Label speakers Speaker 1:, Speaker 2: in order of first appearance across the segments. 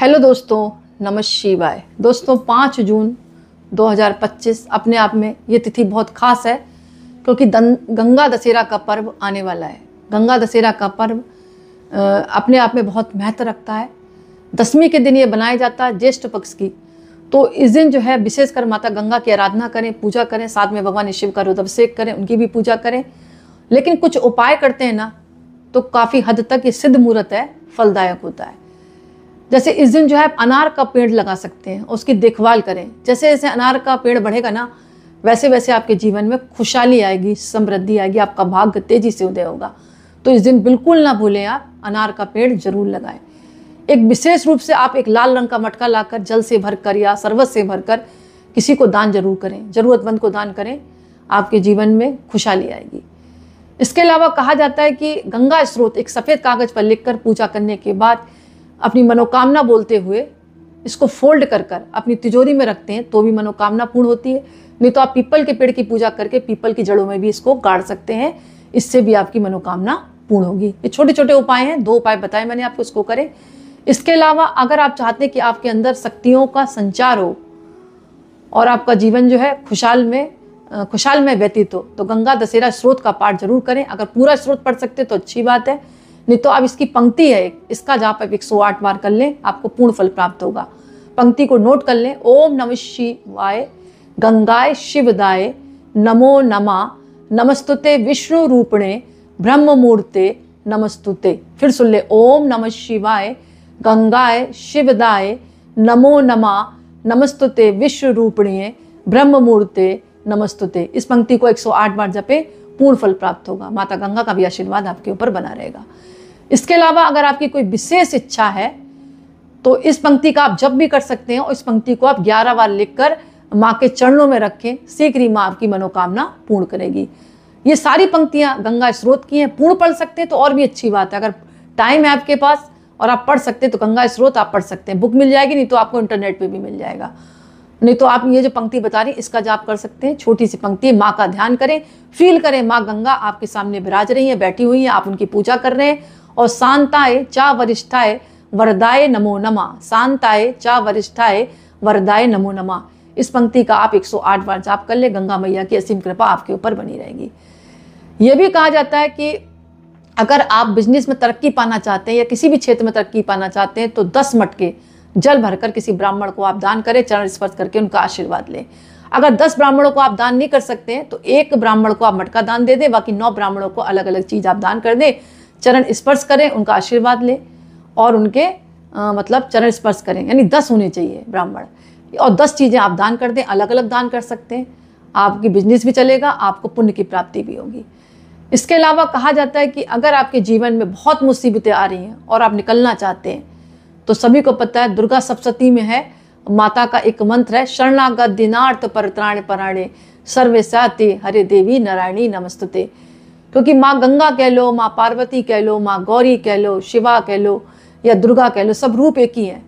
Speaker 1: Hello दोस्तों, नमः शिवाय। दोस्तों 5 जून 2025 अपने आप में ये तिथि बहुत खास है क्योंकि गंगा दशहरा का पर्व आने वाला है। गंगा दशहरा का पर्व अपने आप में बहुत महत्व रखता है। दशमी के दिन ये बनाया जाता है ज्येष्ठ पक्ष की। तो इस दिन जो है विशेषकर माता गंगा की आराधना करें, पूजा करें, साथ में भगवान शिव का रुद्राभिषेक करें, उनकी भी पूजा करें। लेकिन कुछ उपाय करते हैं ना तो काफ़ी हद तक ये सिद्ध मुहूर्त है, फलदायक होता है। जैसे इस दिन जो है आप अनार का पेड़ लगा सकते हैं, उसकी देखभाल करें। जैसे जैसे अनार का पेड़ बढ़ेगा ना वैसे वैसे आपके जीवन में खुशहाली आएगी, समृद्धि आएगी, आपका भाग्य तेजी से उदय होगा। तो इस दिन बिल्कुल ना भूलें, आप अनार का पेड़ जरूर लगाएं। एक विशेष रूप से आप एक लाल रंग का मटका लाकर जल से भरकर या शरबत से भरकर किसी को दान जरूर करें, जरूरतमंद को दान करें, आपके जीवन में खुशहाली आएगी। इसके अलावा कहा जाता है कि गंगा स्रोत एक सफ़ेद कागज पर लिखकर पूजा करने के बाद अपनी मनोकामना बोलते हुए इसको फोल्ड कर कर अपनी तिजोरी में रखते हैं तो भी मनोकामना पूर्ण होती है। नहीं तो आप पीपल के पेड़ की पूजा करके पीपल की जड़ों में भी इसको गाड़ सकते हैं, इससे भी आपकी मनोकामना पूर्ण होगी। ये छोटे छोटे उपाय हैं, 2 उपाय बताए मैंने आपको, इसको करें। इसके अलावा अगर आप चाहते हैं कि आपके अंदर शक्तियों का संचार हो और आपका जीवन जो है खुशहाल में व्यतीत हो तो गंगा दशहरा स्रोत का पाठ जरूर करें। अगर पूरा स्रोत पढ़ सकते तो अच्छी बात है, नहीं तो आप इसकी पंक्ति है इसका जाप आप 108 बार कर लें, आपको पूर्ण फल प्राप्त होगा। पंक्ति को नोट कर लें। ओम नमः शिवाय गंगाय शिवदाय नमो नमः नमस्तुते विष्णु रूपणे ब्रह्म मूर्ते नमस्तुते। फिर सुन ले, ओम नमः शिवाय गंगाय शिवदाय नमो नमः नमस्तुते विश्व रूपणे ब्रह्म मूर्ते नमस्तुते। इस पंक्ति को 108 बार जपे, पूर्ण फल प्राप्त होगा। माता गंगा का भी आशीर्वाद आपके ऊपर बना रहेगा। इसके अलावा अगर आपकी कोई विशेष इच्छा है तो इस पंक्ति का आप जप भी कर सकते हैं और इस पंक्ति को आप 11 बार लिखकर माँ के चरणों में रखें, शीघ्र ही माँ आपकी मनोकामना पूर्ण करेगी। ये सारी पंक्तियाँ गंगा स्रोत की हैं, पूर्ण पढ़ सकते हैं तो और भी अच्छी बात है। अगर टाइम है आपके पास और आप पढ़ सकते हैं तो गंगा स्रोत आप पढ़ सकते हैं, बुक मिल जाएगी, नहीं तो आपको इंटरनेट पे भी मिल जाएगा। नहीं तो आप ये जो पंक्ति बता रही इसका जाप कर सकते हैं। छोटी सी पंक्ति, माँ का ध्यान करें, फील करें माँ गंगा आपके सामने विराज रही है, बैठी हुई है, आप उनकी पूजा कर रहे हैं। और शांताय चा वरिष्ठाय वरदाय नमो नमः, शांताय चा वरिष्ठाय वरदाय नमो नमः। इस पंक्ति का आप 108 बार जाप कर ले, गंगा मैया की असीम कृपा आपके ऊपर बनी रहेगी। यह भी कहा जाता है कि अगर आप बिजनेस में तरक्की पाना चाहते हैं या किसी भी क्षेत्र में तरक्की पाना चाहते हैं तो 10 मटके जल भरकर किसी ब्राह्मण को आप दान करें, चरण स्पर्श करके उनका आशीर्वाद लें। अगर 10 ब्राह्मणों को आप दान नहीं कर सकते हैं तो 1 ब्राह्मण को आप मटका दान दे दें, बाकी 9 ब्राह्मणों को अलग अलग चीज़ आप दान कर दें, चरण स्पर्श करें, उनका आशीर्वाद लें और उनके मतलब चरण स्पर्श करें। यानी 10 होने चाहिए ब्राह्मण और 10 चीज़ें आप दान कर दें, अलग अलग दान कर सकते हैं। आपकी बिजनेस भी चलेगा, आपको पुण्य की प्राप्ति भी होगी। इसके अलावा कहा जाता है कि अगर आपके जीवन में बहुत मुसीबतें आ रही हैं और आप निकलना चाहते हैं तो सभी को पता है दुर्गा सप्तशती में है, माता का एक मंत्र है, शरणागत दिनार्थ परित्राण पराणे सर्वेशाते हरे देवी नारायणी नमस्तुते। क्योंकि माँ गंगा कह लो, माँ पार्वती कह लो, माँ गौरी कह लो, शिवा कह लो या दुर्गा कह लो, सब रूप एक ही हैं।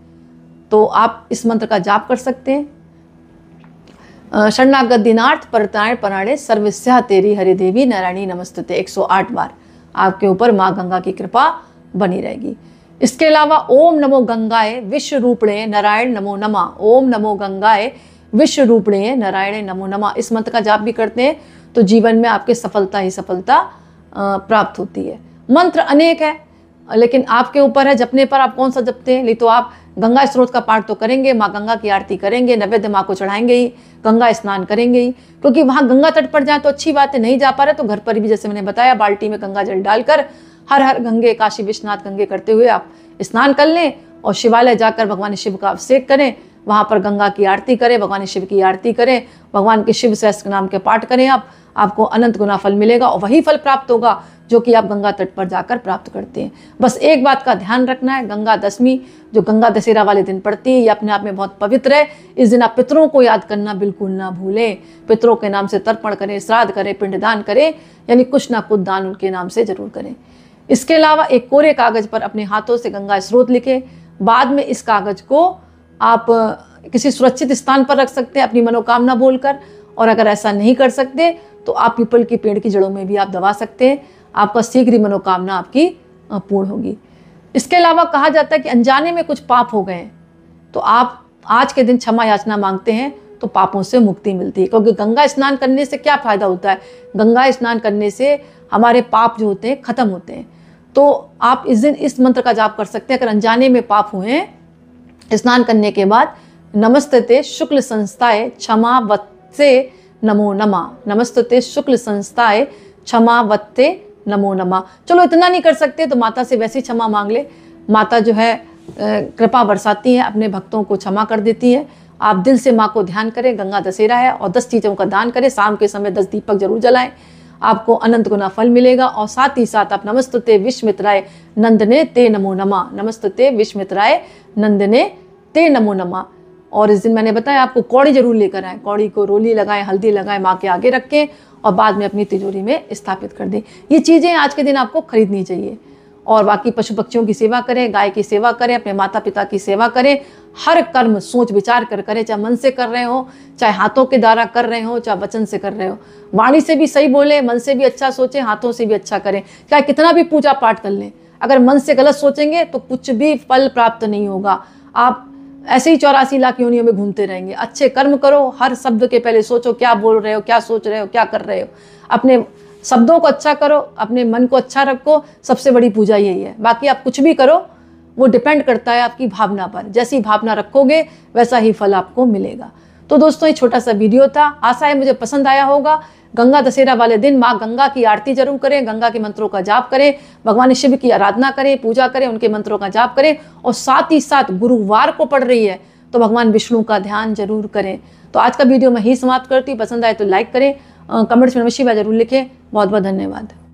Speaker 1: तो आप इस मंत्र का जाप कर सकते हैं। शरणागत दिनार्थ परित्राण पराणे सर्वेशा तेरी हरे देवी नारायणी नमस्तुते 108 बार आपके ऊपर माँ गंगा की कृपा बनी रहेगी। इसके अलावा ओम नमो गंगाए विश्व रूपणे नारायण नमो नमः, ओम नमो गंगाए विश्व रूपणे नारायण नमो नमः। इस मंत्र का जाप भी करते हैं तो जीवन में आपके सफलता ही सफलता प्राप्त होती है। मंत्र अनेक है लेकिन आपके ऊपर है जपने पर आप कौन सा जपते हैं। नहीं तो आप गंगा स्रोत का पाठ तो करेंगे, माँ गंगा की आरती करेंगे, नैवेद्य माँ को चढ़ाएंगे ही, गंगा स्नान करेंगे ही। क्योंकि वहाँ गंगा तट पर जाए तो अच्छी बात है, नहीं जा पा रहे तो घर पर भी जैसे मैंने बताया बाल्टी में गंगा जल डालकर हर हर गंगे काशी विश्वनाथ गंगे करते हुए आप स्नान कर लें और शिवालय जाकर भगवान शिव का अभिषेक करें, वहाँ पर गंगा की आरती करें, भगवान शिव की आरती करें, भगवान के शिव सहस्त्र नाम के पाठ करें। आपको अनंत गुना फल मिलेगा और वही फल प्राप्त होगा जो कि आप गंगा तट पर जाकर प्राप्त करते हैं। बस एक बात का ध्यान रखना है, गंगा दशमी जो गंगा दशहरा वाले दिन पड़ती है ये अपने आप में बहुत पवित्र है। इस दिन आप पितरों को याद करना बिल्कुल ना भूलें। पितरों के नाम से तर्पण करें, श्राद्ध करें, पिंडदान करें, यानी कुछ ना कुछ दान उनके नाम से जरूर करें। इसके अलावा एक कोरे कागज पर अपने हाथों से गंगा स्रोत लिखें। बाद में इस कागज को आप किसी सुरक्षित स्थान पर रख सकते हैं अपनी मनोकामना बोलकर, और अगर ऐसा नहीं कर सकते तो आप पीपल के पेड़ की जड़ों में भी आप दबा सकते हैं। आपका शीघ्र ही मनोकामना आपकी पूर्ण होगी। इसके अलावा कहा जाता है कि अनजाने में कुछ पाप हो गए हैं तो आप आज के दिन क्षमा याचना मांगते हैं तो पापों से मुक्ति मिलती है। क्योंकि गंगा स्नान करने से क्या फ़ायदा होता है, गंगा स्नान करने से हमारे पाप जो होते हैं ख़त्म होते हैं। तो आप इस दिन इस मंत्र का जाप कर सकते हैं। अगर अनजाने में पाप हुए हैं, स्नान करने के बाद नमस्ते शुक्ल संस्थाए क्षमावत्ते नमो नमः, नमस्ते शुक्ल संस्थाए क्षमावत्ते नमो नमः। चलो इतना नहीं कर सकते तो माता से वैसे क्षमा मांग ले। माता जो है कृपा बरसाती हैं, अपने भक्तों को क्षमा कर देती है। आप दिल से माँ को ध्यान करें, गंगा दशहरा है, और 10 चीज़ों का दान करें। शाम के समय 10 दीपक जरूर जलाएं, आपको अनंत गुना फल मिलेगा। और साथ ही साथ आप नमस्ते विश्वमित्राय नंदने ते नमो नमः, नमस्ते विश्वमित्राय नंदने ते नमो नमः। और इस दिन मैंने बताया आपको कौड़ी जरूर लेकर आएँ, कौड़ी को रोली लगाएं, हल्दी लगाएं, माँ के आगे रखें और बाद में अपनी तिजोरी में स्थापित कर दें। ये चीज़ें आज के दिन आपको खरीदनी चाहिए। और बाकी पशु पक्षियों की सेवा करें, गाय की सेवा करें, अपने माता पिता की सेवा करें। हर कर्म सोच विचार कर करें, चाहे मन से कर रहे हो, चाहे हाथों के द्वारा कर रहे हो, चाहे वचन से कर रहे हो। वाणी से भी सही बोले, मन से भी अच्छा सोचें, हाथों से भी अच्छा करें। चाहे कितना भी पूजा पाठ कर लें, अगर मन से गलत सोचेंगे तो कुछ भी फल प्राप्त नहीं होगा। आप ऐसे ही 84 लाख योनियों में घूमते रहेंगे। अच्छे कर्म करो, हर शब्द के पहले सोचो क्या बोल रहे हो, क्या सोच रहे हो, क्या कर रहे हो। अपने शब्दों को अच्छा करो, अपने मन को अच्छा रखो, सबसे बड़ी पूजा यही है। बाकी आप कुछ भी करो, वो डिपेंड करता है आपकी भावना पर। जैसी भावना रखोगे वैसा ही फल आपको मिलेगा। तो दोस्तों, ये छोटा सा वीडियो था, आशा है मुझे पसंद आया होगा। गंगा दशहरा वाले दिन माँ गंगा की आरती जरूर करें, गंगा के मंत्रों का जाप करें, भगवान शिव की आराधना करें, पूजा करें, उनके मंत्रों का जाप करें। और साथ ही साथ गुरुवार को पड़ रही है तो भगवान विष्णु का ध्यान जरूर करें। तो आज का वीडियो मैं ही समाप्त करती हूँ। पसंद आए तो लाइक करें, कमेंट्स में नमः शिवाय जरूर लिखें। बहुत बहुत धन्यवाद।